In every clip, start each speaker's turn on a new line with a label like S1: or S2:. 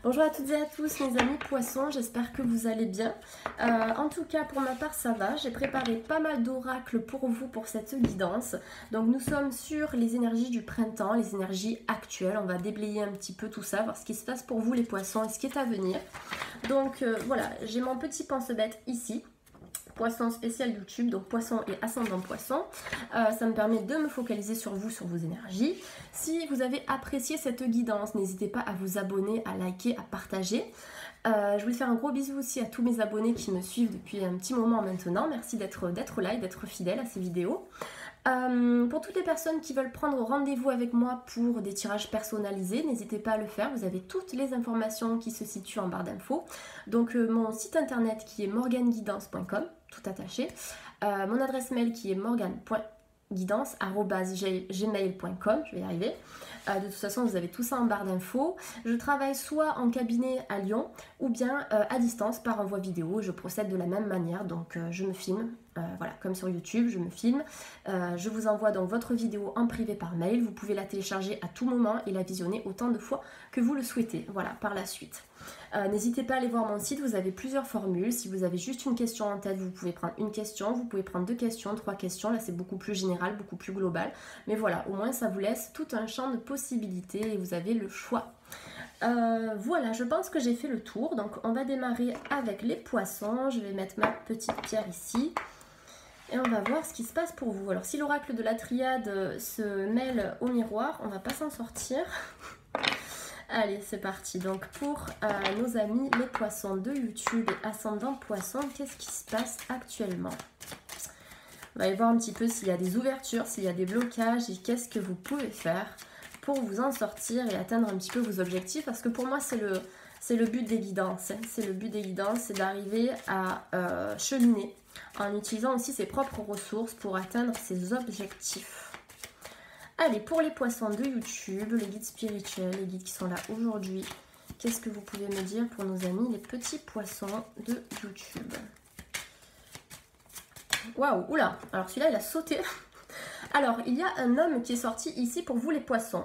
S1: Bonjour à toutes et à tous mes amis poissons, j'espère que vous allez bien. En tout cas pour ma part ça va, j'ai préparé pas mal d'oracles pour vous pour cette guidance. Donc nous sommes sur les énergies du printemps, les énergies actuelles, on va déblayer un petit peu tout ça, voir ce qui se passe pour vous les poissons et ce qui est à venir. Donc voilà, j'ai mon petit pense-bête ici. Poisson spécial YouTube, donc poisson et ascendant poisson. Ça me permet de me focaliser sur vous, sur vos énergies. Si vous avez apprécié cette guidance, n'hésitez pas à vous abonner, à liker, à partager. Je voulais faire un gros bisou aussi à tous mes abonnés qui me suivent depuis un petit moment maintenant. Merci d'être là et d'être fidèles à ces vidéos. Pour toutes les personnes qui veulent prendre rendez-vous avec moi pour des tirages personnalisés, n'hésitez pas à le faire. Vous avez toutes les informations qui se situent en barre d'infos. Donc mon site internet qui est morganguidance.com, tout attaché. Mon adresse mail qui est morgan.guidance@gmail.com, je vais y arriver. De toute façon, vous avez tout ça en barre d'infos. Je travaille soit en cabinet à Lyon ou bien à distance par envoi vidéo. Je procède de la même manière, donc je me filme. Voilà, comme sur YouTube, je me filme. Je vous envoie donc votre vidéo en privé par mail. Vous pouvez la télécharger à tout moment et la visionner autant de fois que vous le souhaitez. Voilà, par la suite. N'hésitez pas à aller voir mon site, vous avez plusieurs formules. Si vous avez juste une question en tête, vous pouvez prendre une question, vous pouvez prendre 2 questions, 3 questions. Là, c'est beaucoup plus général, beaucoup plus global. Mais voilà, au moins, ça vous laisse tout un champ de possibilités et vous avez le choix. Voilà, je pense que j'ai fait le tour. Donc, on va démarrer avec les poissons. Je vais mettre ma petite pierre ici. Et on va voir ce qui se passe pour vous. Alors, si l'oracle de la triade se mêle au miroir, on va pas s'en sortir. Allez, c'est parti. Donc, pour nos amis les poissons de YouTube et ascendant poisson, qu'est-ce qui se passe actuellement? On va aller voir un petit peu s'il y a des ouvertures, s'il y a des blocages et qu'est-ce que vous pouvez faire pour vous en sortir et atteindre un petit peu vos objectifs. Parce que pour moi, c'est le but des guidances. C'est le but des guidances, c'est d'arriver à cheminer en utilisant aussi ses propres ressources pour atteindre ses objectifs. Allez, pour les poissons de YouTube, les guides spirituels, les guides qui sont là aujourd'hui, qu'est-ce que vous pouvez me dire pour nos amis les petits poissons de YouTube? Waouh, oula, alors celui-là il a sauté. Alors, il y a un homme qui est sorti ici pour vous les poissons.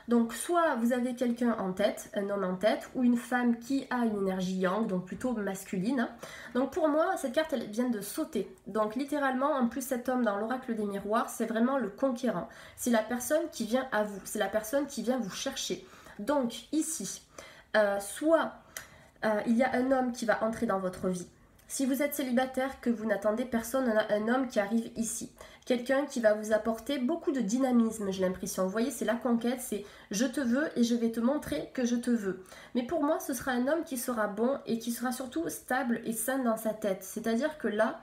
S1: Donc, soit vous avez quelqu'un en tête, un homme en tête, ou une femme qui a une énergie yang, donc plutôt masculine. Donc, pour moi, cette carte, elle vient de sauter. Donc, littéralement, en plus, cet homme dans l'oracle des miroirs, c'est vraiment le conquérant. C'est la personne qui vient à vous, c'est la personne qui vient vous chercher. Donc, ici, soit il y a un homme qui va entrer dans votre vie. Si vous êtes célibataire, que vous n'attendez personne, on a un homme qui arrive ici. Quelqu'un qui va vous apporter beaucoup de dynamisme, j'ai l'impression. Vous voyez, c'est la conquête, c'est je te veux et je vais te montrer que je te veux. Mais pour moi, ce sera un homme qui sera bon et qui sera surtout stable et sain dans sa tête. C'est-à-dire que là,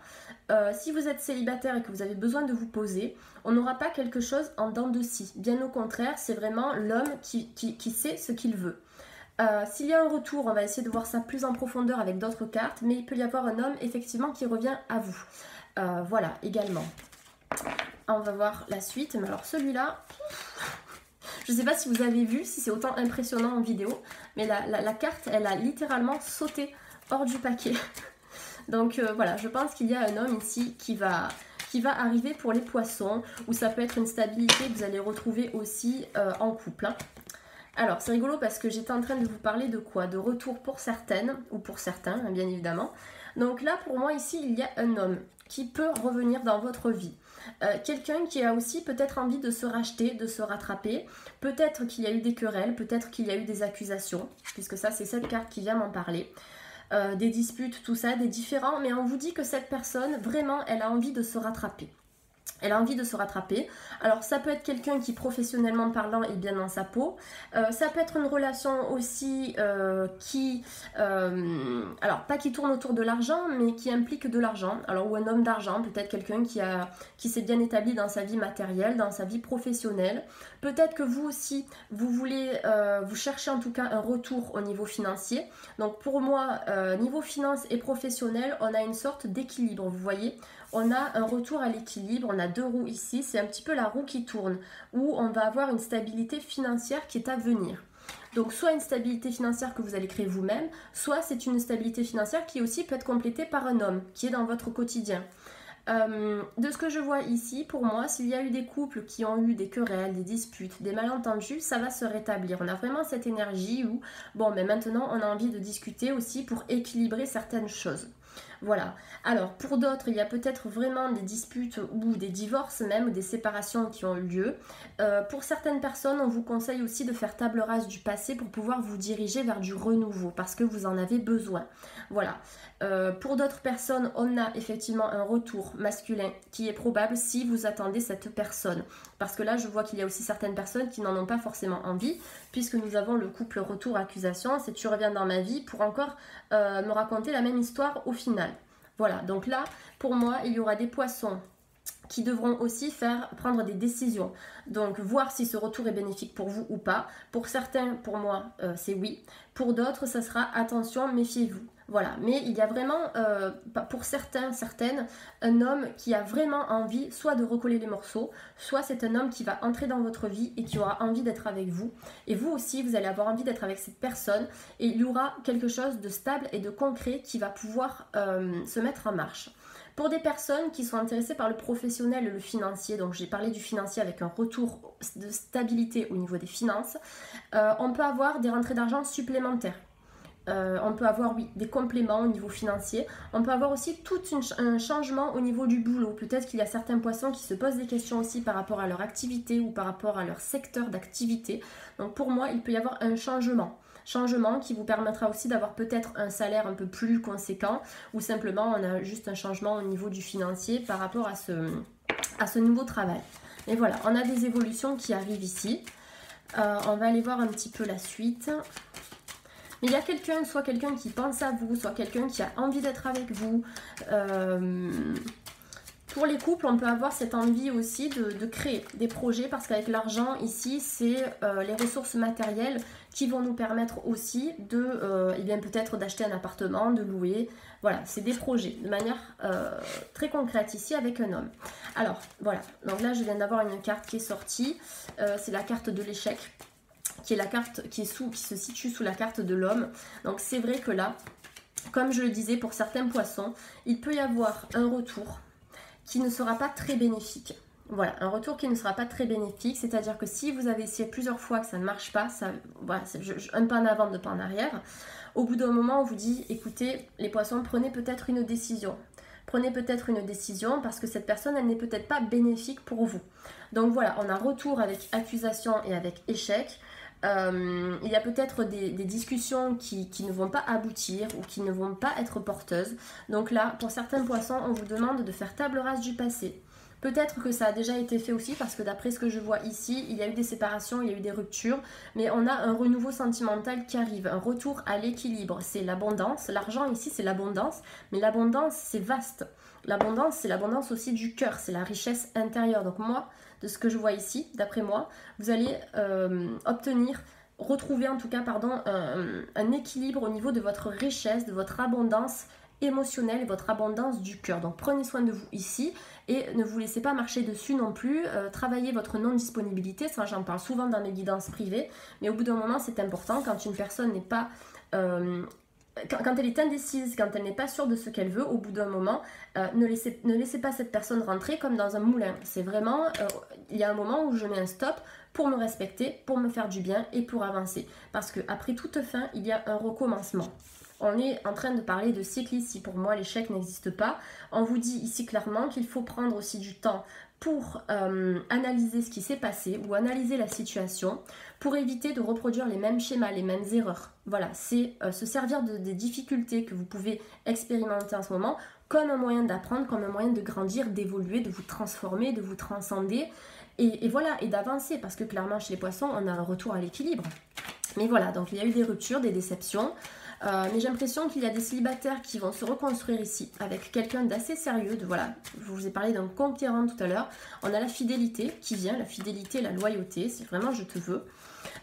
S1: si vous êtes célibataire et que vous avez besoin de vous poser, on n'aura pas quelque chose en dents de scie. Bien au contraire, c'est vraiment l'homme qui sait ce qu'il veut. S'il y a un retour, on va essayer de voir ça plus en profondeur avec d'autres cartes, mais il peut y avoir un homme effectivement qui revient à vous. Voilà, également. On va voir la suite, mais alors celui-là, je ne sais pas si vous avez vu, si c'est autant impressionnant en vidéo, mais la carte, elle a littéralement sauté hors du paquet. Donc voilà, je pense qu'il y a un homme ici qui va arriver pour les poissons, ou ça peut être une stabilité que vous allez retrouver aussi en couple. Hein. Alors, c'est rigolo parce que j'étais en train de vous parler de quoi? De retour pour certaines, ou pour certains, bien évidemment. Donc là, pour moi, ici, il y a un homme qui peut revenir dans votre vie. Quelqu'un qui a aussi peut-être envie de se racheter, de se rattraper. Peut-être qu'il y a eu des querelles, peut-être qu'il y a eu des accusations, puisque ça, c'est cette carte qui vient m'en parler. Des disputes, tout ça, des différends, mais on vous dit que cette personne, vraiment, elle a envie de se rattraper. Elle a envie de se rattraper. Alors ça peut être quelqu'un qui professionnellement parlant est bien dans sa peau. Ça peut être une relation aussi alors pas qui tourne autour de l'argent, mais qui implique de l'argent. Alors ou un homme d'argent, peut-être quelqu'un qui s'est bien établi dans sa vie matérielle, dans sa vie professionnelle. Peut-être que vous aussi, vous voulez, vous cherchez en tout cas un retour au niveau financier. Donc pour moi, niveau finance et professionnel, on a une sorte d'équilibre, vous voyez. On a un retour à l'équilibre, on a 2 roues ici, c'est un petit peu la roue qui tourne, où on va avoir une stabilité financière qui est à venir. Donc soit une stabilité financière que vous allez créer vous-même, soit c'est une stabilité financière qui aussi peut être complétée par un homme qui est dans votre quotidien. De ce que je vois ici, pour moi, s'il y a eu des couples qui ont eu des querelles, des disputes, des malentendus, ça va se rétablir. On a vraiment cette énergie où, bon, mais maintenant, on a envie de discuter aussi pour équilibrer certaines choses. Voilà. Alors, pour d'autres, il y a peut-être vraiment des disputes ou des divorces même, ou des séparations qui ont eu lieu. Pour certaines personnes, on vous conseille aussi de faire table rase du passé pour pouvoir vous diriger vers du renouveau, parce que vous en avez besoin. Voilà. Pour d'autres personnes, on a effectivement un retour masculin qui est probable si vous attendez cette personne. Parce que là, je vois qu'il y a aussi certaines personnes qui n'en ont pas forcément envie, puisque nous avons le couple retour-accusation, c'est tu reviens dans ma vie pour encore me raconter la même histoire au final. Voilà, donc là, pour moi, il y aura des poissons qui devront aussi prendre des décisions. Donc, voir si ce retour est bénéfique pour vous ou pas. Pour certains, pour moi, c'est oui. Pour d'autres, ça sera attention, méfiez-vous. Voilà, mais il y a vraiment, pour certains, certaines, un homme qui a vraiment envie soit de recoller les morceaux, soit c'est un homme qui va entrer dans votre vie et qui aura envie d'être avec vous. Et vous aussi, vous allez avoir envie d'être avec cette personne et il y aura quelque chose de stable et de concret qui va pouvoir se mettre en marche. Pour des personnes qui sont intéressées par le professionnel et le financier, donc j'ai parlé du financier avec un retour de stabilité au niveau des finances, on peut avoir des rentrées d'argent supplémentaires. On peut avoir, oui, des compléments au niveau financier. On peut avoir aussi tout un changement au niveau du boulot. Peut-être qu'il y a certains poissons qui se posent des questions aussi par rapport à leur activité ou par rapport à leur secteur d'activité. Donc pour moi, il peut y avoir un changement qui vous permettra aussi d'avoir peut-être un salaire un peu plus conséquent ou simplement on a juste un changement au niveau du financier par rapport à ce nouveau travail. Et voilà, on a des évolutions qui arrivent ici. On va aller voir un petit peu la suite. Mais il y a quelqu'un, soit quelqu'un qui pense à vous, soit quelqu'un qui a envie d'être avec vous. Pour les couples, on peut avoir cette envie aussi de créer des projets parce qu'avec l'argent, ici, c'est les ressources matérielles qui vont nous permettre aussi de, eh bien, peut-être d'acheter un appartement, de louer. Voilà, c'est des projets de manière très concrète ici avec un homme. Alors, voilà. Donc là, je viens d'avoir une carte qui est sortie. C'est la carte de l'échec, qui est la carte qui se situe sous la carte de l'homme. Donc c'est vrai que là, comme je le disais, pour certains poissons, il peut y avoir un retour qui ne sera pas très bénéfique. Voilà, un retour qui ne sera pas très bénéfique, c'est-à-dire que si vous avez essayé plusieurs fois que ça ne marche pas, ça, voilà, un pas en avant, deux pas en arrière, au bout d'un moment, on vous dit, écoutez, les poissons, prenez peut-être une décision. Prenez peut-être une décision parce que cette personne, elle n'est peut-être pas bénéfique pour vous. Donc voilà, on a retour avec accusation et avec échec. Il y a peut-être des discussions qui ne vont pas aboutir ou qui ne vont pas être porteuses. Donc là, pour certains poissons, on vous demande de faire table rase du passé. Peut-être que ça a déjà été fait aussi parce que d'après ce que je vois ici, il y a eu des séparations, il y a eu des ruptures, mais on a un renouveau sentimental qui arrive, un retour à l'équilibre. C'est l'abondance, l'argent ici c'est l'abondance, mais l'abondance c'est vaste. L'abondance c'est l'abondance aussi du cœur, c'est la richesse intérieure. Donc moi, de ce que je vois ici, d'après moi, vous allez retrouver en tout cas, un équilibre au niveau de votre richesse, de votre abondance émotionnelle et votre abondance du cœur. Donc prenez soin de vous ici et ne vous laissez pas marcher dessus non plus. Travaillez votre non-disponibilité, ça j'en parle souvent dans mes guidances privées, mais au bout d'un moment c'est important quand une personne n'est pas... quand elle est indécise, quand elle n'est pas sûre de ce qu'elle veut, au bout d'un moment, ne laissez pas cette personne rentrer comme dans un moulin. C'est vraiment, il y a un moment où je mets un stop pour me respecter, pour me faire du bien et pour avancer. Parce qu'après toute fin, il y a un recommencement. On est en train de parler de cycle ici. Pour moi, l'échec n'existe pas. On vous dit ici clairement qu'il faut prendre aussi du temps pour analyser ce qui s'est passé ou analyser la situation pour éviter de reproduire les mêmes schémas, les mêmes erreurs. Voilà, c'est se servir des difficultés que vous pouvez expérimenter en ce moment comme un moyen d'apprendre, comme un moyen de grandir, d'évoluer, de vous transformer, de vous transcender et voilà, et d'avancer parce que clairement chez les poissons, on a un retour à l'équilibre. Mais voilà, donc il y a eu des ruptures, des déceptions. Mais j'ai l'impression qu'il y a des célibataires qui vont se reconstruire ici avec quelqu'un d'assez sérieux. Voilà, je vous ai parlé d'un conquérant tout à l'heure. On a la fidélité qui vient, la fidélité, la loyauté, c'est vraiment je te veux.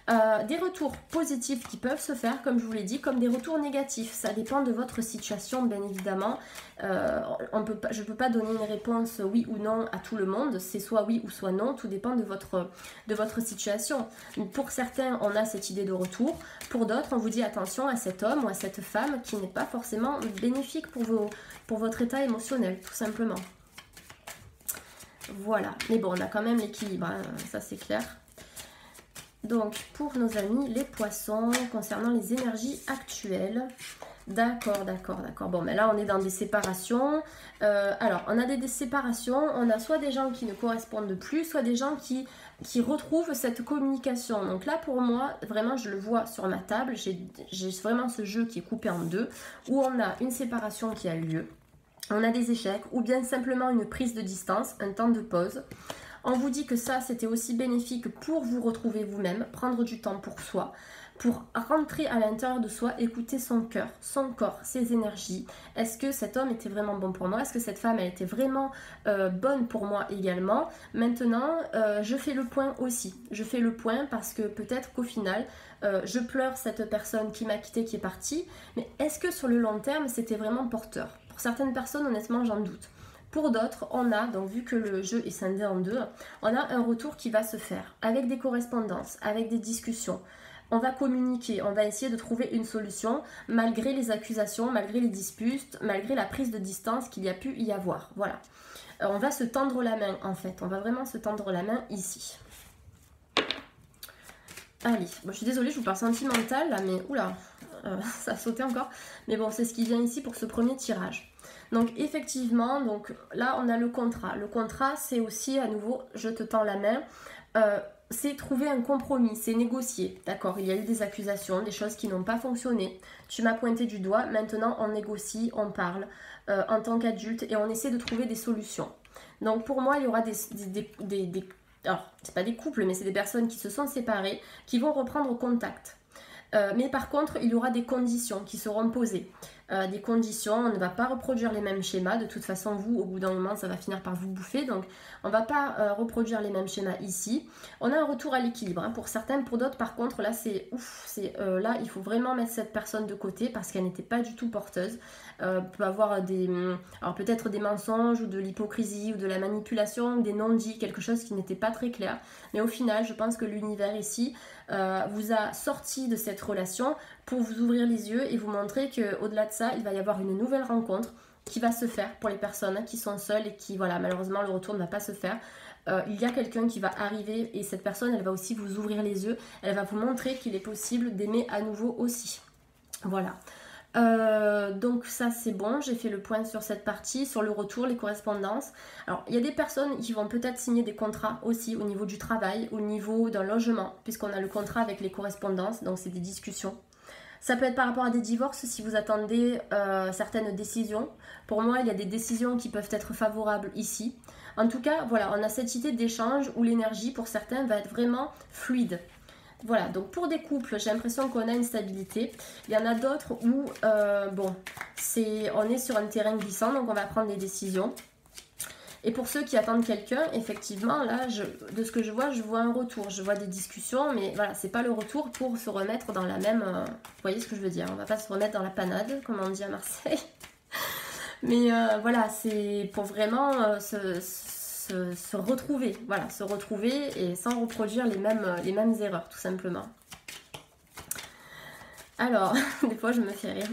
S1: Des retours positifs qui peuvent se faire, comme je vous l'ai dit, comme des retours négatifs. Ça dépend de votre situation, bien évidemment. Je ne peux pas donner une réponse oui ou non à tout le monde. C'est soit oui ou soit non. Tout dépend de votre situation. Pour certains, on a cette idée de retour. Pour d'autres, on vous dit attention à cet homme ou à cette femme qui n'est pas forcément bénéfique pour votre état émotionnel, tout simplement. Voilà, mais bon, on a quand même l'équilibre, hein, ça c'est clair. Donc, pour nos amis les poissons, concernant les énergies actuelles, d'accord, d'accord, d'accord. Bon, mais là, on est dans des séparations. Alors, on a des séparations, on a soit des gens qui ne correspondent plus, soit des gens qui retrouvent cette communication. Donc là, pour moi, vraiment, je le vois sur ma table, j'ai vraiment ce jeu qui est coupé en deux, où on a une séparation qui a eu lieu, on a des échecs, ou bien simplement une prise de distance, un temps de pause. On vous dit que ça, c'était aussi bénéfique pour vous retrouver vous-même, prendre du temps pour soi, pour rentrer à l'intérieur de soi, écouter son cœur, son corps, ses énergies. Est-ce que cet homme était vraiment bon pour moi? Est-ce que cette femme, elle était vraiment bonne pour moi également? Maintenant, je fais le point aussi. Je fais le point parce que peut-être qu'au final, je pleure cette personne qui m'a quitté, qui est partie. Mais est-ce que sur le long terme, c'était vraiment porteur? Pour certaines personnes, honnêtement, j'en doute. Pour d'autres, on a, donc vu que le jeu est scindé en deux, on a un retour qui va se faire avec des correspondances, avec des discussions. On va communiquer, on va essayer de trouver une solution malgré les accusations, malgré les disputes, malgré la prise de distance qu'il y a pu y avoir. Voilà. On va se tendre la main en fait, on va vraiment se tendre la main ici. Allez, bon, je suis désolée, je vous parle sentimental là, mais oula, ça a sauté encore. Mais bon, c'est ce qui vient ici pour ce premier tirage. Donc effectivement, donc là on a le contrat. Le contrat, c'est aussi à nouveau, je te tends la main, c'est trouver un compromis, c'est négocier. D'accord, il y a eu des accusations, des choses qui n'ont pas fonctionné. Tu m'as pointé du doigt, maintenant on négocie, on parle en tant qu'adulte et on essaie de trouver des solutions. Donc pour moi, il y aura alors, c'est pas des couples, mais c'est des personnes qui se sont séparées, qui vont reprendre contact. Mais par contre, il y aura des conditions qui seront posées. Des conditions, on ne va pas reproduire les mêmes schémas. De toute façon, vous, au bout d'un moment, ça va finir par vous bouffer. Donc, on ne va pas reproduire les mêmes schémas ici. On a un retour à l'équilibre. Hein, pour certains, pour d'autres, par contre, là, c'est ouf. Là, il faut vraiment mettre cette personne de côté parce qu'elle n'était pas du tout porteuse. Peut avoir alors peut-être des mensonges ou de l'hypocrisie ou de la manipulation, des non-dits, quelque chose qui n'était pas très clair. Mais au final, je pense que l'univers ici vous a sorti de cette relation pour vous ouvrir les yeux et vous montrer qu'au-delà de ça, il va y avoir une nouvelle rencontre qui va se faire pour les personnes qui sont seules et qui, voilà, malheureusement, le retour ne va pas se faire. Il y a quelqu'un qui va arriver et cette personne, elle va aussi vous ouvrir les yeux. Elle va vous montrer qu'il est possible d'aimer à nouveau aussi. Voilà. Donc ça c'est bon, j'ai fait le point sur cette partie, sur le retour, les correspondances. Alors il y a des personnes qui vont peut-être signer des contrats aussi au niveau du travail, au niveau d'un logement, puisqu'on a le contrat avec les correspondances, donc c'est des discussions. Ça peut être par rapport à des divorces si vous attendez certaines décisions. Pour moi, il y a des décisions qui peuvent être favorables ici. En tout cas, voilà, on a cette idée d'échange où l'énergie pour certains va être vraiment fluide. Voilà, donc pour des couples, j'ai l'impression qu'on a une stabilité. Il y en a d'autres où, on est sur un terrain glissant, donc on va prendre des décisions. Et pour ceux qui attendent quelqu'un, effectivement, là, de ce que je vois un retour. Je vois des discussions, mais voilà, c'est pas le retour pour se remettre dans la même... vous voyez ce que je veux dire? On va pas se remettre dans la panade, comme on dit à Marseille. Mais voilà, c'est pour vraiment se retrouver, voilà, se retrouver et sans reproduire les mêmes erreurs, tout simplement. Alors, des fois je me fais rire.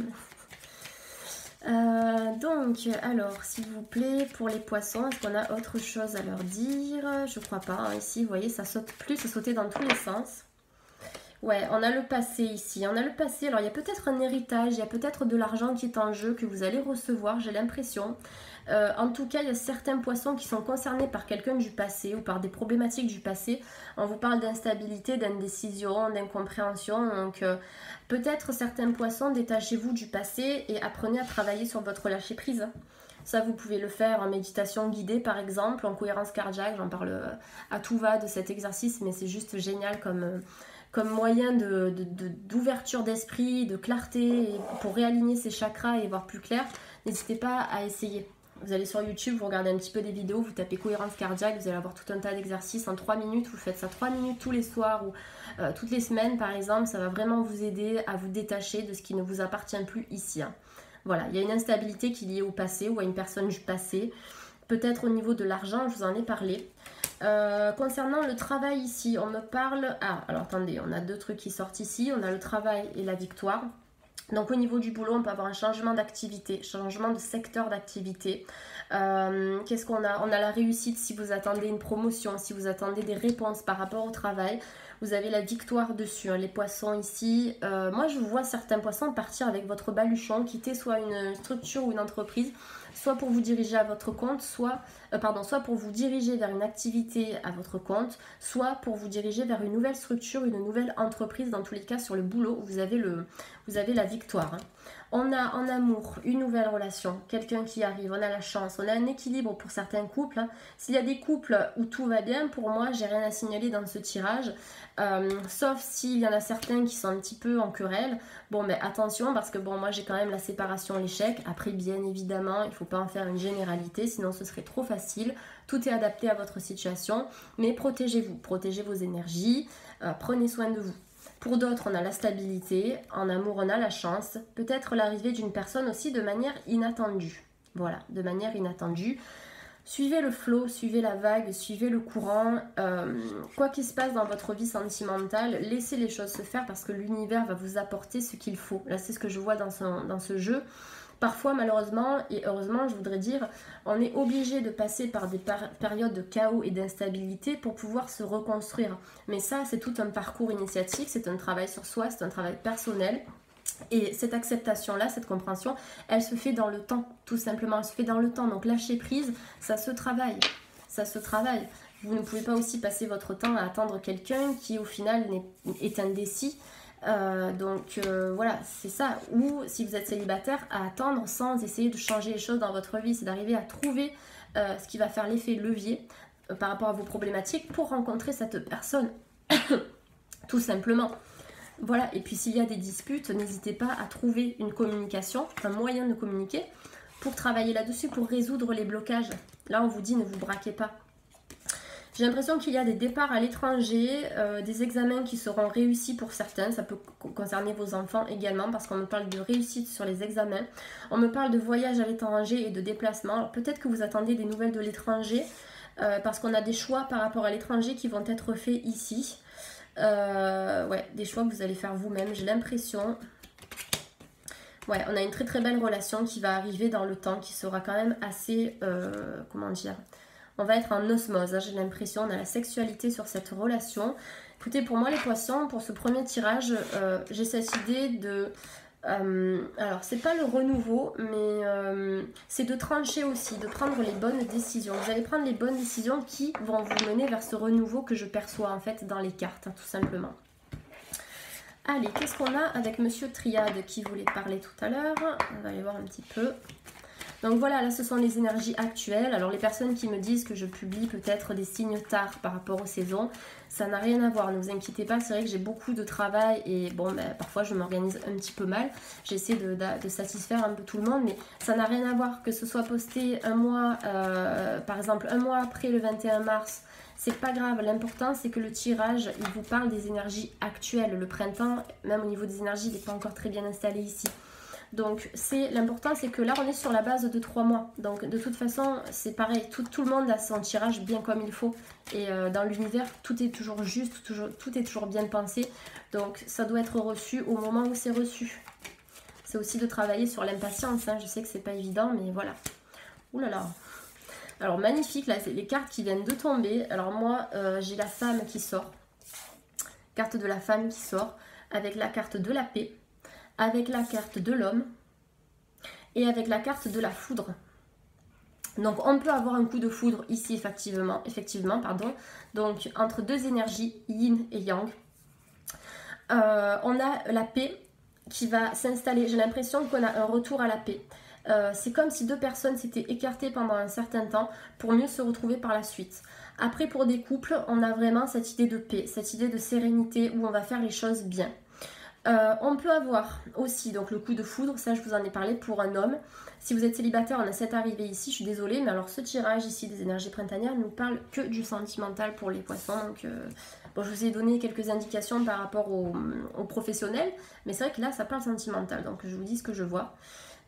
S1: Donc, alors, s'il vous plaît, pour les poissons, est-ce qu'on a autre chose à leur dire? Je crois pas, hein. Ici, vous voyez, ça saute plus, ça sautait dans tous les sens. Ouais, on a le passé ici, on a le passé, alors il y a peut-être un héritage, il y a peut-être de l'argent qui est en jeu que vous allez recevoir, j'ai l'impression. En tout cas, il y a certains poissons qui sont concernés par quelqu'un du passé ou par des problématiques du passé. On vous parle d'instabilité, d'indécision, d'incompréhension, donc peut-être certains poissons, détachez-vous du passé et apprenez à travailler sur votre lâcher-prise. Ça, vous pouvez le faire en méditation guidée, par exemple, en cohérence cardiaque, j'en parle à tout va de cet exercice, mais c'est juste génial comme moyen d'ouverture d'esprit, de clarté, pour réaligner ses chakras et voir plus clair. N'hésitez pas à essayer. Vous allez sur YouTube, vous regardez un petit peu des vidéos, vous tapez cohérence cardiaque, vous allez avoir tout un tas d'exercices en 3 minutes. Vous faites ça 3 minutes tous les soirs ou toutes les semaines par exemple. Ça va vraiment vous aider à vous détacher de ce qui ne vous appartient plus ici. Hein. Voilà, il y a une instabilité qui est liée au passé ou à une personne du passé. Peut-être au niveau de l'argent, je vous en ai parlé. Concernant le travail ici, on me parle... Ah, alors attendez, on a deux trucs qui sortent ici. On a le travail et la victoire. Donc au niveau du boulot, on peut avoir un changement d'activité, changement de secteur d'activité. Qu'est-ce qu'on a? On a la réussite si vous attendez une promotion, si vous attendez des réponses par rapport au travail. Vous avez la victoire dessus, hein. Les poissons ici, moi je vois certains poissons partir avec votre baluchon, quitter soit une structure ou une entreprise, soit pour vous diriger à votre compte, soit pour vous diriger vers une activité à votre compte, soit pour vous diriger vers une nouvelle structure, une nouvelle entreprise. Dans tous les cas, sur le boulot, vous avez la victoire, hein. On a en amour une nouvelle relation, quelqu'un qui arrive, on a la chance, on a un équilibre pour certains couples, hein. S'il y a des couples où tout va bien, pour moi, j'ai rien à signaler dans ce tirage, sauf s'il y en a certains qui sont un petit peu en querelle. Bon, mais attention, parce que bon, moi j'ai quand même la séparation, l'échec. Après, bien évidemment, il ne faut pas en faire une généralité, sinon ce serait trop facile. Tout est adapté à votre situation, mais protégez-vous, protégez vos énergies, prenez soin de vous. Pour d'autres, on a la stabilité, en amour, on a la chance, peut-être l'arrivée d'une personne aussi de manière inattendue. Voilà, de manière inattendue. Suivez le flot, suivez la vague, suivez le courant. Quoi qu'il se passe dans votre vie sentimentale, laissez les choses se faire parce que l'univers va vous apporter ce qu'il faut. Là, c'est ce que je vois dans ce jeu. Parfois, malheureusement, et heureusement, je voudrais dire, on est obligé de passer par des périodes de chaos et d'instabilité pour pouvoir se reconstruire. Mais ça, c'est tout un parcours initiatique, c'est un travail sur soi, c'est un travail personnel. Et cette acceptation-là, cette compréhension, elle se fait dans le temps, tout simplement. Elle se fait dans le temps. Donc lâcher prise, ça se travaille. Ça se travaille. Vous ne pouvez pas aussi passer votre temps à attendre quelqu'un qui, au final, est indécis. Voilà, c'est ça. Ou si vous êtes célibataire, à attendre sans essayer de changer les choses dans votre vie. C'est d'arriver à trouver ce qui va faire l'effet levier par rapport à vos problématiques pour rencontrer cette personne. Tout simplement. Voilà, et puis s'il y a des disputes, n'hésitez pas à trouver une communication, un moyen de communiquer pour travailler là-dessus, pour résoudre les blocages. Là, on vous dit ne vous braquez pas. J'ai l'impression qu'il y a des départs à l'étranger, des examens qui seront réussis pour certains. Ça peut concerner vos enfants également parce qu'on me parle de réussite sur les examens. On me parle de voyage à l'étranger et de déplacement. Alors peut-être que vous attendez des nouvelles de l'étranger parce qu'on a des choix par rapport à l'étranger qui vont être faits ici. Ouais, des choix que vous allez faire vous-même, j'ai l'impression. Ouais, on a une très très belle relation qui va arriver dans le temps, qui sera quand même assez, comment dire, on va être en osmose, hein, j'ai l'impression. On a la sexualité sur cette relation. Écoutez, pour moi les poissons, pour ce premier tirage, j'ai cette idée de... alors c'est pas le renouveau, mais c'est de trancher aussi, de prendre les bonnes décisions. Vous allez prendre les bonnes décisions qui vont vous mener vers ce renouveau que je perçois en fait dans les cartes, hein, tout simplement. Allez, qu'est-ce qu'on a avec Monsieur Triade qui voulait parler tout à l'heure? On va aller voir un petit peu. Donc voilà, là ce sont les énergies actuelles. Alors les personnes qui me disent que je publie peut-être des signes tard par rapport aux saisons, ça n'a rien à voir, ne vous inquiétez pas. C'est vrai que j'ai beaucoup de travail et bon, ben, parfois je m'organise un petit peu mal. J'essaie de satisfaire un peu tout le monde, mais ça n'a rien à voir. Que ce soit posté un mois, par exemple un mois après le 21 mars, c'est pas grave. L'important c'est que le tirage, il vous parle des énergies actuelles. Le printemps, même au niveau des énergies, il n'est pas encore très bien installé ici. Donc l'important c'est que là on est sur la base de 3 mois. Donc de toute façon c'est pareil, tout le monde a son tirage bien comme il faut. Et dans l'univers tout est toujours juste, tout est toujours bien pensé. Donc ça doit être reçu au moment où c'est reçu. C'est aussi de travailler sur l'impatience, hein. Je sais que c'est pas évident mais voilà. Ouh là là. Alors magnifique, là c'est les cartes qui viennent de tomber. Alors moi j'ai la femme qui sort. Carte de la femme qui sort avec la carte de la paix, avec la carte de l'homme et avec la carte de la foudre. Donc on peut avoir un coup de foudre ici effectivement, donc entre deux énergies, yin et yang. On a la paix qui va s'installer, j'ai l'impression qu'on a un retour à la paix. C'est comme si deux personnes s'étaient écartées pendant un certain temps pour mieux se retrouver par la suite. Après pour des couples, on a vraiment cette idée de paix, cette idée de sérénité où on va faire les choses bien. On peut avoir aussi donc le coup de foudre, ça je vous en ai parlé pour un homme. Si vous êtes célibataire, on a cette arrivée ici, je suis désolée, mais alors ce tirage ici des énergies printanières ne nous parle que du sentimental pour les poissons. Donc Bon, je vous ai donné quelques indications par rapport au professionnel, mais c'est vrai que là, ça parle sentimental, donc je vous dis ce que je vois.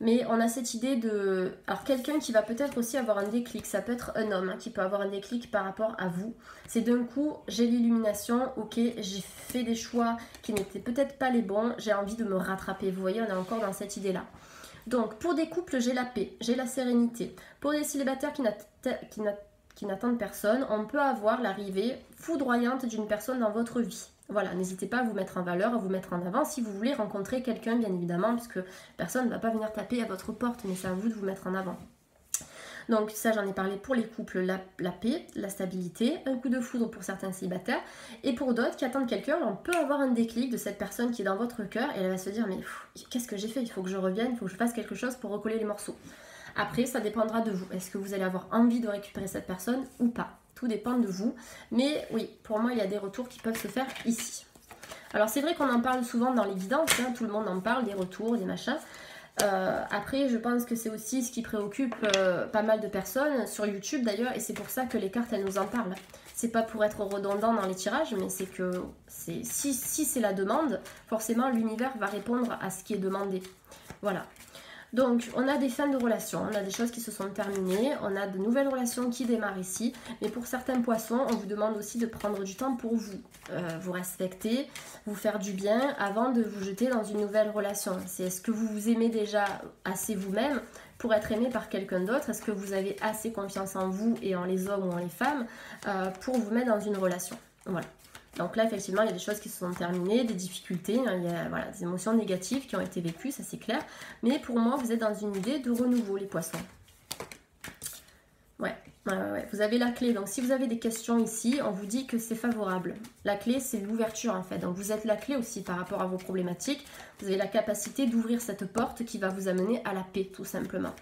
S1: Mais on a cette idée de... Alors quelqu'un qui va peut-être aussi avoir un déclic, ça peut être un homme qui peut avoir un déclic par rapport à vous. C'est d'un coup, j'ai l'illumination, ok, j'ai fait des choix qui n'étaient peut-être pas les bons, j'ai envie de me rattraper. Vous voyez, on est encore dans cette idée-là. Donc pour des couples, j'ai la paix, j'ai la sérénité. Pour des célibataires qui n'attendent personne, on peut avoir l'arrivée foudroyante d'une personne dans votre vie. Voilà, n'hésitez pas à vous mettre en valeur, à vous mettre en avant si vous voulez rencontrer quelqu'un, bien évidemment, puisque personne ne va pas venir taper à votre porte, mais c'est à vous de vous mettre en avant. Donc ça, j'en ai parlé pour les couples, la paix, la stabilité, un coup de foudre pour certains célibataires, et pour d'autres qui attendent quelqu'un, on peut avoir un déclic de cette personne qui est dans votre cœur, et elle va se dire, mais qu'est-ce que j'ai fait? Il faut que je revienne, il faut que je fasse quelque chose pour recoller les morceaux. Après, ça dépendra de vous. Est-ce que vous allez avoir envie de récupérer cette personne ou pas? Tout dépend de vous. Mais oui, pour moi, il y a des retours qui peuvent se faire ici. Alors, c'est vrai qu'on en parle souvent dans les guidances. Tout le monde en parle, des retours, des machins. Après, je pense que c'est aussi ce qui préoccupe pas mal de personnes, sur YouTube d'ailleurs. Et c'est pour ça que les cartes, elles nous en parlent. C'est pas pour être redondant dans les tirages, mais c'est que si c'est la demande, forcément, l'univers va répondre à ce qui est demandé. Voilà. Donc, on a des fins de relations, on a des choses qui se sont terminées, on a de nouvelles relations qui démarrent ici. Mais pour certains poissons, on vous demande aussi de prendre du temps pour vous, vous respecter, vous faire du bien avant de vous jeter dans une nouvelle relation. C'est est-ce que vous vous aimez déjà assez vous-même pour être aimé par quelqu'un d'autre? Est-ce que vous avez assez confiance en vous et en les hommes ou en les femmes pour vous mettre dans une relation? Voilà. Donc là, effectivement, il y a des choses qui se sont terminées, des difficultés, il y a des émotions négatives qui ont été vécues, ça c'est clair. Mais pour moi, vous êtes dans une idée de renouveau, les poissons. Ouais. Vous avez la clé. Donc si vous avez des questions ici, on vous dit que c'est favorable. La clé, c'est l'ouverture en fait. Donc vous êtes la clé aussi par rapport à vos problématiques. Vous avez la capacité d'ouvrir cette porte qui va vous amener à la paix, tout simplement.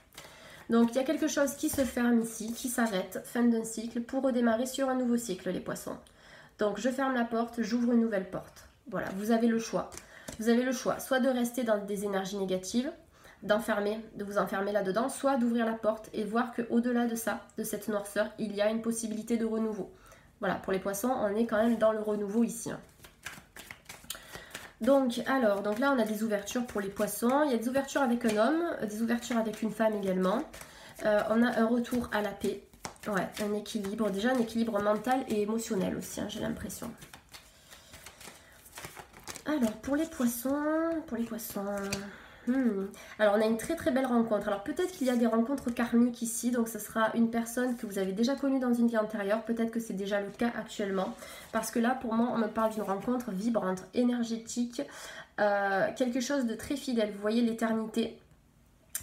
S1: Donc il y a quelque chose qui se ferme ici, qui s'arrête, fin d'un cycle, pour redémarrer sur un nouveau cycle, les poissons. Donc je ferme la porte, j'ouvre une nouvelle porte. Voilà, vous avez le choix. Vous avez le choix, soit de rester dans des énergies négatives, de vous enfermer là-dedans, soit d'ouvrir la porte et voir qu'au-delà de ça, de cette noirceur, il y a une possibilité de renouveau. Voilà, pour les poissons, on est quand même dans le renouveau ici. Donc là on a des ouvertures pour les poissons, il y a des ouvertures avec un homme, des ouvertures avec une femme également. On a un retour à la paix. Ouais, un équilibre, déjà un équilibre mental et émotionnel aussi, j'ai l'impression. Alors, pour les poissons, alors on a une très très belle rencontre. Alors peut-être qu'il y a des rencontres karmiques ici, donc ce sera une personne que vous avez déjà connue dans une vie antérieure, peut-être que c'est déjà le cas actuellement. Parce que là, pour moi, on me parle d'une rencontre vibrante, énergétique, quelque chose de très fidèle. Vous voyez l'éternité.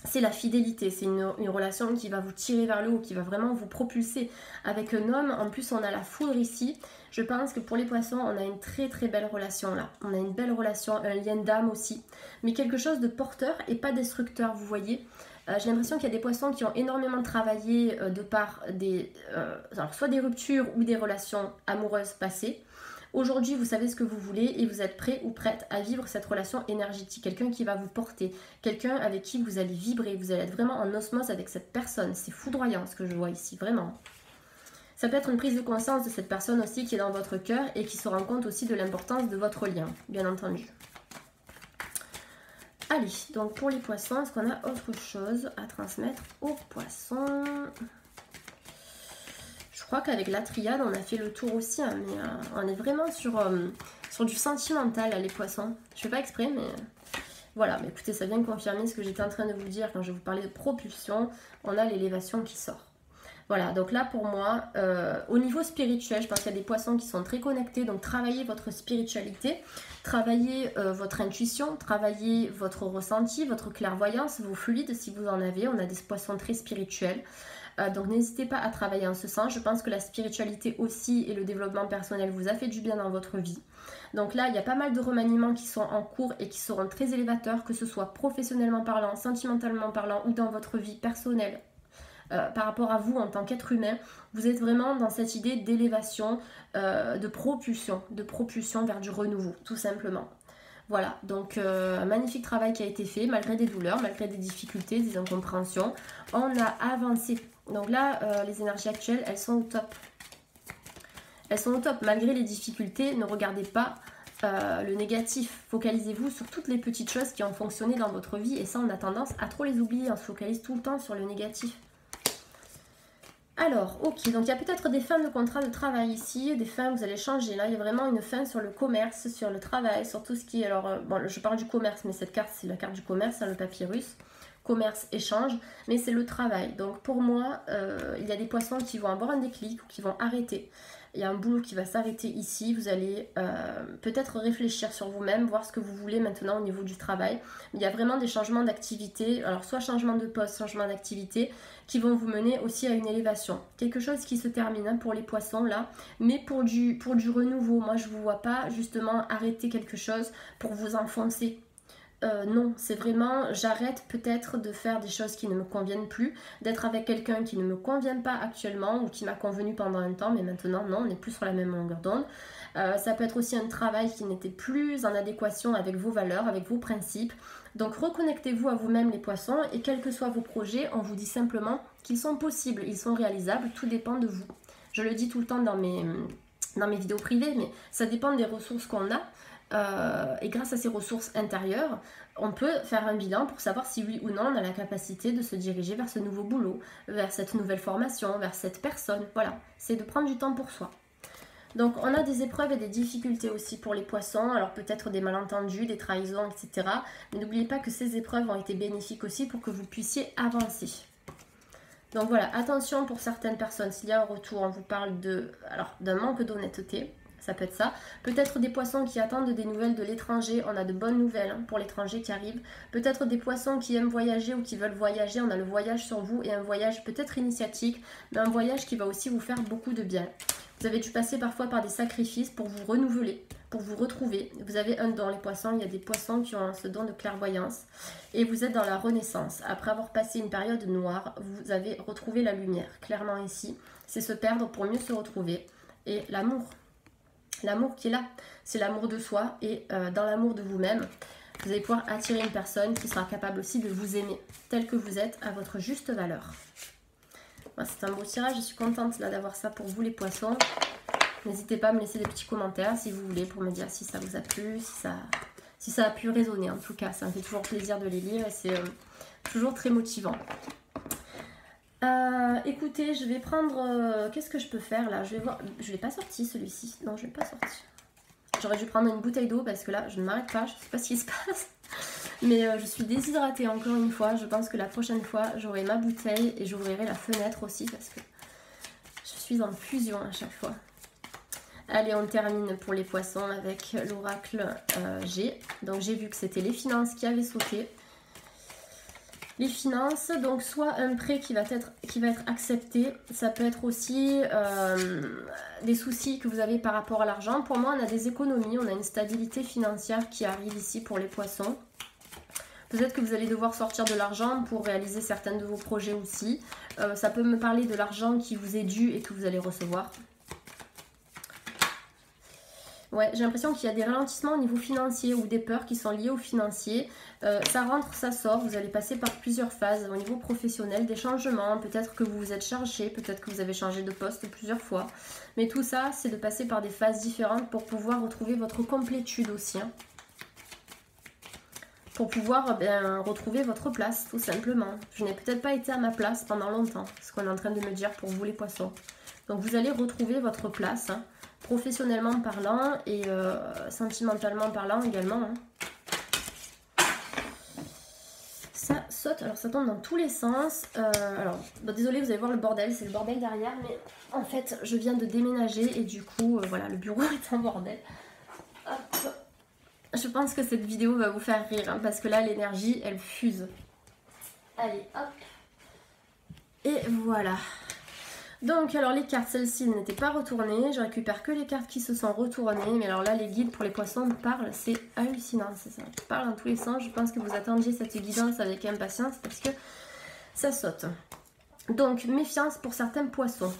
S1: C'est la fidélité, c'est une relation qui va vous tirer vers le haut, qui va vraiment vous propulser. Avec un homme, en plus on a la foudre ici. Je pense que pour les poissons, on a une très très belle relation là. On a une belle relation, un lien d'âme aussi. Mais quelque chose de porteur et pas destructeur, vous voyez. J'ai l'impression qu'il y a des poissons qui ont énormément travaillé de par alors soit des ruptures ou des relations amoureuses passées. Aujourd'hui, vous savez ce que vous voulez et vous êtes prêt ou prête à vivre cette relation énergétique. Quelqu'un qui va vous porter, quelqu'un avec qui vous allez vibrer, vous allez être vraiment en osmose avec cette personne. C'est foudroyant ce que je vois ici, vraiment. Ça peut être une prise de conscience de cette personne aussi qui est dans votre cœur et qui se rend compte aussi de l'importance de votre lien, bien entendu. Allez, donc pour les poissons, est-ce qu'on a autre chose à transmettre aux poissons ? Je crois qu'avec la triade, on a fait le tour aussi, hein, mais on est vraiment sur du sentimental, là, les poissons. Je fais pas exprès, mais voilà. Mais écoutez, ça vient confirmer ce que j'étais en train de vous dire quand je vous parlais de propulsion. On a l'élévation qui sort. Voilà, donc là pour moi, au niveau spirituel, je pense qu'il y a des poissons qui sont très connectés. Donc travaillez votre spiritualité, travaillez votre intuition, travaillez votre ressenti, votre clairvoyance, vos fluides si vous en avez. On a des poissons très spirituels. Donc n'hésitez pas à travailler en ce sens. Je pense que la spiritualité aussi et le développement personnel vous a fait du bien dans votre vie. Donc là, il y a pas mal de remaniements qui sont en cours et qui seront très élévateurs, que ce soit professionnellement parlant, sentimentalement parlant ou dans votre vie personnelle. Par rapport à vous en tant qu'être humain, vous êtes vraiment dans cette idée d'élévation, de propulsion vers du renouveau, tout simplement. Voilà, donc un magnifique travail qui a été fait, malgré des douleurs, malgré des difficultés, des incompréhensions. On a avancé. Donc là, les énergies actuelles, elles sont au top. elles sont au top. Malgré les difficultés, ne regardez pas le négatif. Focalisez-vous sur toutes les petites choses qui ont fonctionné dans votre vie. Et ça, on a tendance à trop les oublier. On se focalise tout le temps sur le négatif. Alors, ok, donc il y a peut-être des fins de contrat de travail ici, des fins, vous allez changer. Là, il y a vraiment une fin sur le commerce, sur le travail, sur tout ce qui est... Alors, bon, je parle du commerce, mais cette carte, c'est la carte du commerce, hein, le papyrus. Commerce, échange, mais c'est le travail. Donc, pour moi, il y a des poissons qui vont avoir un déclic ou qui vont arrêter. Il y a un boulot qui va s'arrêter ici. Vous allez peut-être réfléchir sur vous-même, voir ce que vous voulez maintenant au niveau du travail. Il y a vraiment des changements d'activité. Alors, soit changement de poste, changement d'activité, qui vont vous mener aussi à une élévation. Quelque chose qui se termine hein, pour les poissons là, mais pour du renouveau. Moi, je ne vous vois pas justement arrêter quelque chose pour vous enfoncer. Non, c'est vraiment, j'arrête peut-être de faire des choses qui ne me conviennent plus, d'être avec quelqu'un qui ne me convient pas actuellement ou qui m'a convenu pendant un temps, mais maintenant non, on n'est plus sur la même longueur d'onde. Ça peut être aussi un travail qui n'était plus en adéquation avec vos valeurs, avec vos principes. Donc reconnectez-vous à vous-même les poissons et quels que soient vos projets, on vous dit simplement qu'ils sont possibles, ils sont réalisables, tout dépend de vous. Je le dis tout le temps dans mes vidéos privées, mais ça dépend des ressources qu'on a. Et grâce à ces ressources intérieures, on peut faire un bilan pour savoir si oui ou non on a la capacité de se diriger vers ce nouveau boulot, vers cette nouvelle formation, vers cette personne. Voilà, c'est de prendre du temps pour soi. Donc on a des épreuves et des difficultés aussi pour les poissons, alors peut-être des malentendus, des trahisons, etc. Mais n'oubliez pas que ces épreuves ont été bénéfiques aussi pour que vous puissiez avancer. Donc voilà, attention pour certaines personnes, s'il y a un retour, on vous parle d'un manque d'honnêteté. Ça peut être ça. Peut-être des poissons qui attendent des nouvelles de l'étranger. On a de bonnes nouvelles hein, pour l'étranger qui arrive. Peut-être des poissons qui aiment voyager ou qui veulent voyager. On a le voyage sur vous et un voyage peut-être initiatique, mais un voyage qui va aussi vous faire beaucoup de bien. Vous avez dû passer parfois par des sacrifices pour vous renouveler, pour vous retrouver. Vous avez un don, les poissons. Il y a des poissons qui ont ce don de clairvoyance. Et vous êtes dans la renaissance. Après avoir passé une période noire, vous avez retrouvé la lumière. Clairement ici, c'est se perdre pour mieux se retrouver. Et l'amour. L'amour qui est là, c'est l'amour de soi et dans l'amour de vous-même, vous allez pouvoir attirer une personne qui sera capable aussi de vous aimer tel que vous êtes à votre juste valeur. C'est un beau tirage, je suis contente là d'avoir ça pour vous les poissons. N'hésitez pas à me laisser des petits commentaires si vous voulez pour me dire si ça vous a plu, si ça a pu résonner en tout cas. Ça me fait toujours plaisir de les lire et c'est toujours très motivant. Écoutez, je vais prendre... qu'est-ce que je peux faire là? Je vais voir... Je l'ai pas sorti celui-ci. Non, je l'ai pas sorti. J'aurais dû prendre une bouteille d'eau parce que là, je ne m'arrête pas. Je sais pas ce qui se passe. Mais je suis déshydratée encore une fois. Je pense que la prochaine fois, j'aurai ma bouteille et j'ouvrirai la fenêtre aussi parce que je suis en fusion à chaque fois. Allez, on termine pour les poissons avec l'oracle G. Donc j'ai vu que c'était les finances qui avaient sauté. Les finances, donc soit un prêt qui va être accepté, ça peut être aussi des soucis que vous avez par rapport à l'argent. Pour moi, on a des économies, on a une stabilité financière qui arrive ici pour les poissons. Peut-être que vous allez devoir sortir de l'argent pour réaliser certains de vos projets aussi. Ça peut me parler de l'argent qui vous est dû et que vous allez recevoir. Ouais, j'ai l'impression qu'il y a des ralentissements au niveau financier ou des peurs qui sont liées au financier. Ça rentre, ça sort, vous allez passer par plusieurs phases au niveau professionnel, des changements, peut-être que vous vous êtes chargé, peut-être que vous avez changé de poste plusieurs fois. Mais tout ça, c'est de passer par des phases différentes pour pouvoir retrouver votre complétude aussi. Hein. Pour pouvoir retrouver votre place, tout simplement. Je n'ai peut-être pas été à ma place pendant longtemps, ce qu'on est en train de me dire pour vous les poissons. Donc vous allez retrouver votre place, hein. Professionnellement parlant et sentimentalement parlant également. Hein. Ça saute, alors ça tombe dans tous les sens. Alors, bon, désolé, vous allez voir le bordel, c'est le bordel derrière, mais en fait, je viens de déménager et du coup, voilà, le bureau est en bordel. Hop. Je pense que cette vidéo va vous faire rire, hein, parce que là, l'énergie, elle fuse. Allez, hop. Et voilà. Donc, alors les cartes, celles-ci n'étaient pas retournées. Je récupère que les cartes qui se sont retournées. Mais alors là, les guides pour les poissons parlent. C'est hallucinant, c'est ça. Ils parlent dans tous les sens. Je pense que vous attendiez cette guidance avec impatience parce que ça saute. Donc, méfiance pour certains poissons.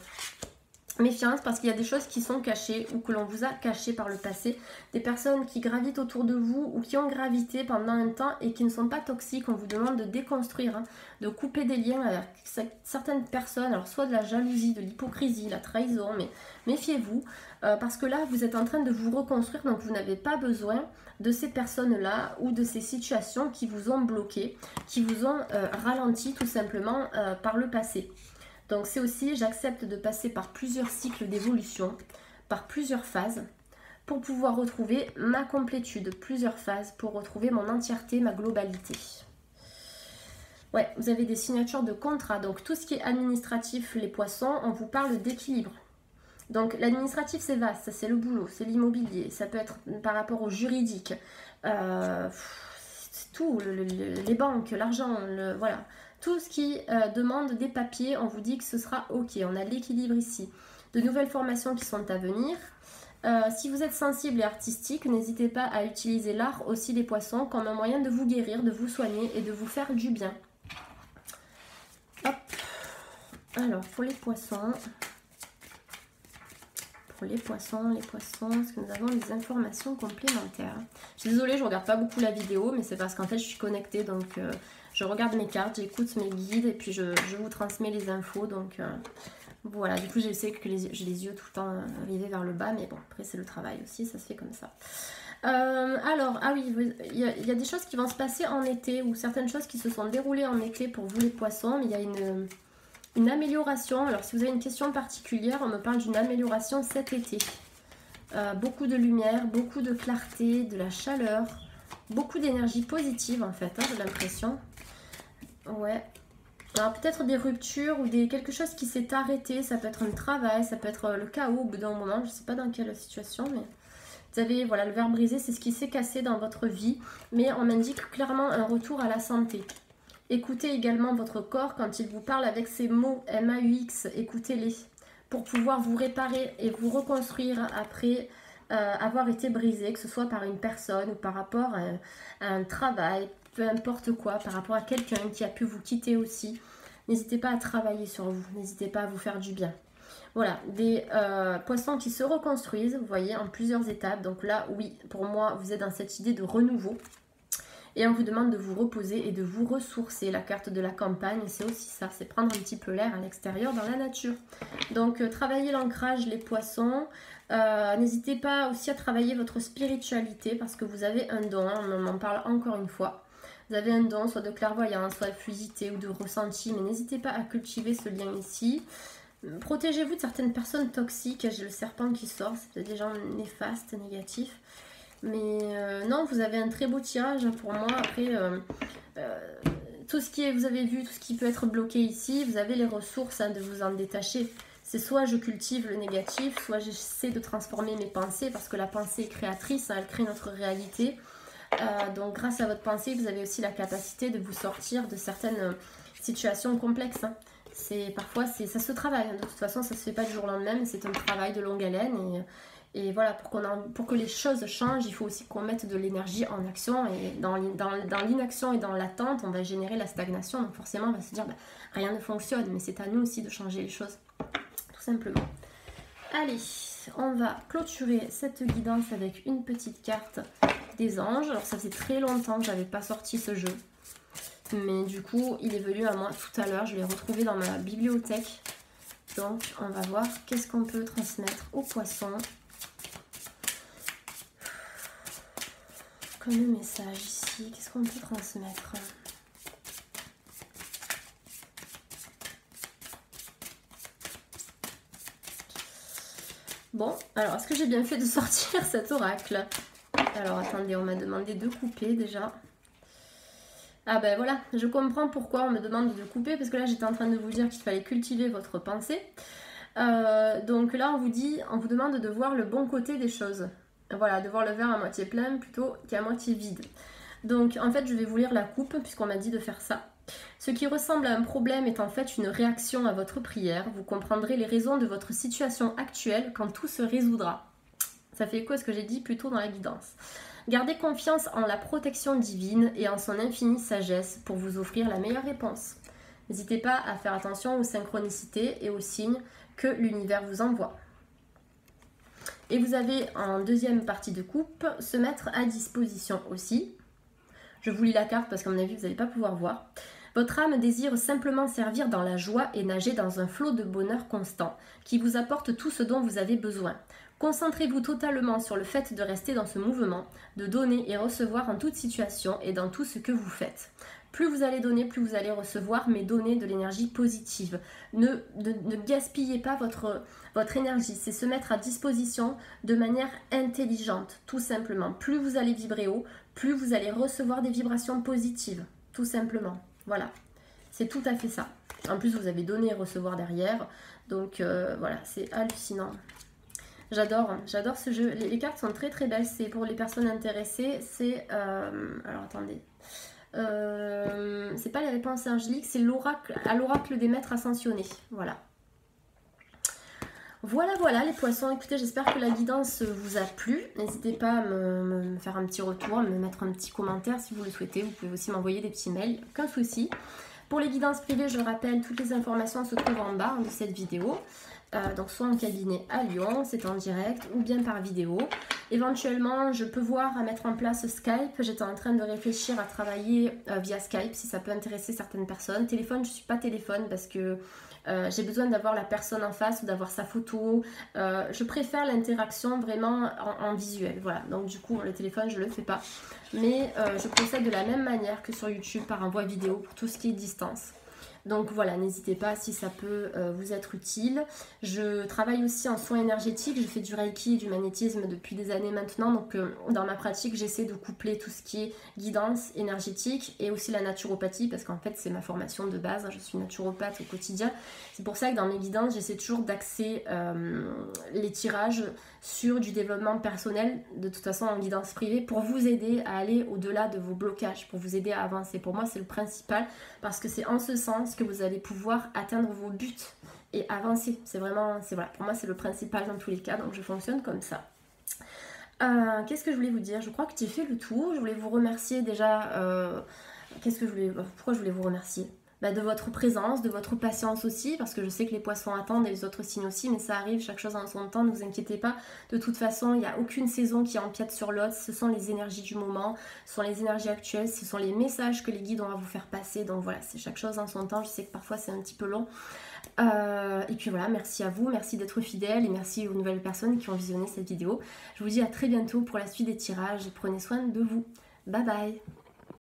S1: Méfiance parce qu'il y a des choses qui sont cachées ou que l'on vous a cachées par le passé. Des personnes qui gravitent autour de vous ou qui ont gravité pendant un temps et qui ne sont pas toxiques. On vous demande de déconstruire, hein, de couper des liens avec certaines personnes. Alors soit de la jalousie, de l'hypocrisie, la trahison, mais méfiez-vous parce que là vous êtes en train de vous reconstruire. Donc vous n'avez pas besoin de ces personnes-là ou de ces situations qui vous ont bloqué, qui vous ont ralenti tout simplement par le passé. Donc c'est aussi, j'accepte de passer par plusieurs cycles d'évolution, par plusieurs phases, pour pouvoir retrouver ma complétude, plusieurs phases, pour retrouver mon entièreté, ma globalité. Ouais, vous avez des signatures de contrat, donc tout ce qui est administratif, les poissons, on vous parle d'équilibre. Donc l'administratif c'est vaste, ça c'est le boulot, c'est l'immobilier, ça peut être par rapport au juridique, tout, les banques, l'argent, voilà. Tout ce qui demande des papiers, on vous dit que ce sera ok. On a l'équilibre ici. De nouvelles formations qui sont à venir. Si vous êtes sensible et artistique, n'hésitez pas à utiliser l'art aussi des poissons comme un moyen de vous guérir, de vous soigner et de vous faire du bien. Hop. Alors, pour les poissons... est-ce que nous avons des informations complémentaires? Je suis désolée, je regarde pas beaucoup la vidéo, mais c'est parce qu'en fait je suis connectée, donc je regarde mes cartes, j'écoute mes guides et puis je vous transmets les infos. Donc voilà, du coup je sais que j'ai les yeux tout le temps rivés vers le bas, mais bon, après c'est le travail aussi, ça se fait comme ça. Alors, ah oui, il y a des choses qui vont se passer en été, ou certaines choses qui se sont déroulées en été pour vous les poissons, mais il y a une amélioration. Alors si vous avez une question particulière, on me parle d'une amélioration cet été. Beaucoup de lumière, beaucoup de clarté, de la chaleur, beaucoup d'énergie positive en fait, hein, j'ai l'impression. Ouais. Alors peut-être des ruptures ou quelque chose qui s'est arrêté, ça peut être un travail, ça peut être le chaos au bout d'un moment, je ne sais pas dans quelle situation, mais... Vous avez, voilà, le verre brisé, c'est ce qui s'est cassé dans votre vie, mais on m'indique clairement un retour à la santé. Écoutez également votre corps quand il vous parle avec ces mots MAUX, écoutez-les pour pouvoir vous réparer et vous reconstruire après avoir été brisé, que ce soit par une personne ou par rapport à un travail, peu importe quoi, par rapport à quelqu'un qui a pu vous quitter aussi. N'hésitez pas à travailler sur vous, n'hésitez pas à vous faire du bien. Voilà, des poissons qui se reconstruisent, vous voyez, en plusieurs étapes. Donc là, oui, pour moi, vous êtes dans cette idée de renouveau. Et on vous demande de vous reposer et de vous ressourcer. La carte de la campagne, c'est aussi ça, c'est prendre un petit peu l'air à l'extérieur, dans la nature. Donc, travaillez l'ancrage, les poissons. N'hésitez pas aussi à travailler votre spiritualité parce que vous avez un don, hein, on en parle encore une fois. Vous avez un don, soit de clairvoyance, soit de fluidité ou de ressenti, mais n'hésitez pas à cultiver ce lien ici. Protégez-vous de certaines personnes toxiques. J'ai le serpent qui sort, c'est peut-être des gens néfastes, négatifs. Mais non, vous avez un très beau tirage pour moi. Après, tout ce qui est, vous avez vu, tout ce qui peut être bloqué ici, vous avez les ressources, hein, de vous en détacher. C'est soit je cultive le négatif, soit j'essaie de transformer mes pensées, parce que la pensée est créatrice, hein, elle crée notre réalité. Donc grâce à votre pensée, vous avez aussi la capacité de vous sortir de certaines situations complexes, hein. Parfois, ça se travaille. De toute façon, ça ne se fait pas du jour au lendemain, mais c'est un travail de longue haleine. Et voilà, pour que les choses changent, il faut aussi qu'on mette de l'énergie en action. Et dans l'inaction et dans l'attente, on va générer la stagnation. Donc forcément, on va se dire, bah, rien ne fonctionne. Mais c'est à nous aussi de changer les choses, tout simplement. Allez, on va clôturer cette guidance avec une petite carte des anges. Alors ça faisait très longtemps que je n'avais pas sorti ce jeu. Mais du coup, il est venu à moi tout à l'heure. Je l'ai retrouvé dans ma bibliothèque. Donc, on va voir qu'est-ce qu'on peut transmettre aux poissons. Comme message ici, qu'est-ce qu'on peut transmettre? Bon, alors, est-ce que j'ai bien fait de sortir cet oracle? Alors, attendez, on m'a demandé de couper déjà. Ah ben voilà, je comprends pourquoi on me demande de couper, parce que là j'étais en train de vous dire qu'il fallait cultiver votre pensée. Donc là on vous demande de voir le bon côté des choses. Voilà, de voir le verre à moitié plein plutôt qu'à moitié vide. Donc en fait je vais vous lire la coupe puisqu'on m'a dit de faire ça. Ce qui ressemble à un problème est en fait une réaction à votre prière. Vous comprendrez les raisons de votre situation actuelle quand tout se résoudra. Ça fait écho à ce que j'ai dit plus tôt dans la guidance. Gardez confiance en la protection divine et en son infinie sagesse pour vous offrir la meilleure réponse. N'hésitez pas à faire attention aux synchronicités et aux signes que l'univers vous envoie. Et vous avez en deuxième partie de coupe, se mettre à disposition aussi. Je vous lis la carte parce qu'à mon avis, vous n'allez pas pouvoir voir. Votre âme désire simplement servir dans la joie et nager dans un flot de bonheur constant qui vous apporte tout ce dont vous avez besoin. Concentrez-vous totalement sur le fait de rester dans ce mouvement, de donner et recevoir en toute situation et dans tout ce que vous faites. Plus vous allez donner, plus vous allez recevoir, mais donnez de l'énergie positive. Ne gaspillez pas votre énergie, c'est se mettre à disposition de manière intelligente, tout simplement. Plus vous allez vibrer haut, plus vous allez recevoir des vibrations positives, tout simplement. Voilà, c'est tout à fait ça. En plus, vous avez donné et recevoir derrière, donc voilà, c'est hallucinant. J'adore ce jeu. Les cartes sont très très belles. C'est pour les personnes intéressées. C'est alors attendez. C'est pas les réponses angéliques, c'est l'oracle des maîtres ascensionnés. Voilà. Voilà les poissons. Écoutez, j'espère que la guidance vous a plu. N'hésitez pas à me faire un petit retour, à me mettre un petit commentaire si vous le souhaitez. Vous pouvez aussi m'envoyer des petits mails, aucun souci. Pour les guidances privées, je rappelle, toutes les informations se trouvent en bas de cette vidéo. Donc soit en cabinet à Lyon, c'est en direct, ou bien par vidéo. Éventuellement, je peux voir à mettre en place Skype. J'étais en train de réfléchir à travailler via Skype, si ça peut intéresser certaines personnes. Téléphone, je ne suis pas téléphone parce que j'ai besoin d'avoir la personne en face ou d'avoir sa photo. Je préfère l'interaction vraiment en visuel. Voilà, donc du coup, le téléphone, je ne le fais pas. Mais je procède de la même manière que sur YouTube par envoi vidéo pour tout ce qui est distance. Donc voilà, n'hésitez pas si ça peut vous être utile. Je travaille aussi en soins énergétiques, je fais du Reiki et du magnétisme depuis des années maintenant. Donc dans ma pratique, j'essaie de coupler tout ce qui est guidance énergétique et aussi la naturopathie parce qu'en fait c'est ma formation de base, je suis naturopathe au quotidien. C'est pour ça que dans mes guidances, j'essaie toujours d'axer les tirages sur du développement personnel, de toute façon en guidance privée, pour vous aider à aller au-delà de vos blocages, pour vous aider à avancer. Pour moi, c'est le principal, parce que c'est en ce sens que vous allez pouvoir atteindre vos buts et avancer. Voilà, pour moi, c'est le principal dans tous les cas, donc je fonctionne comme ça. Qu'est-ce que je voulais vous dire? Je crois que j'ai fait le tour. Je voulais vous remercier déjà. Pourquoi je voulais vous remercier? De votre présence, de votre patience aussi, parce que je sais que les poissons attendent et les autres signes aussi, mais ça arrive, chaque chose en son temps, ne vous inquiétez pas. De toute façon, il n'y a aucune saison qui empiète sur l'autre, ce sont les énergies du moment, ce sont les énergies actuelles, ce sont les messages que les guides ont à vous faire passer, donc voilà, c'est chaque chose en son temps, je sais que parfois c'est un petit peu long. Et puis voilà, merci à vous, merci d'être fidèles et merci aux nouvelles personnes qui ont visionné cette vidéo. Je vous dis à très bientôt pour la suite des tirages et prenez soin de vous. Bye bye.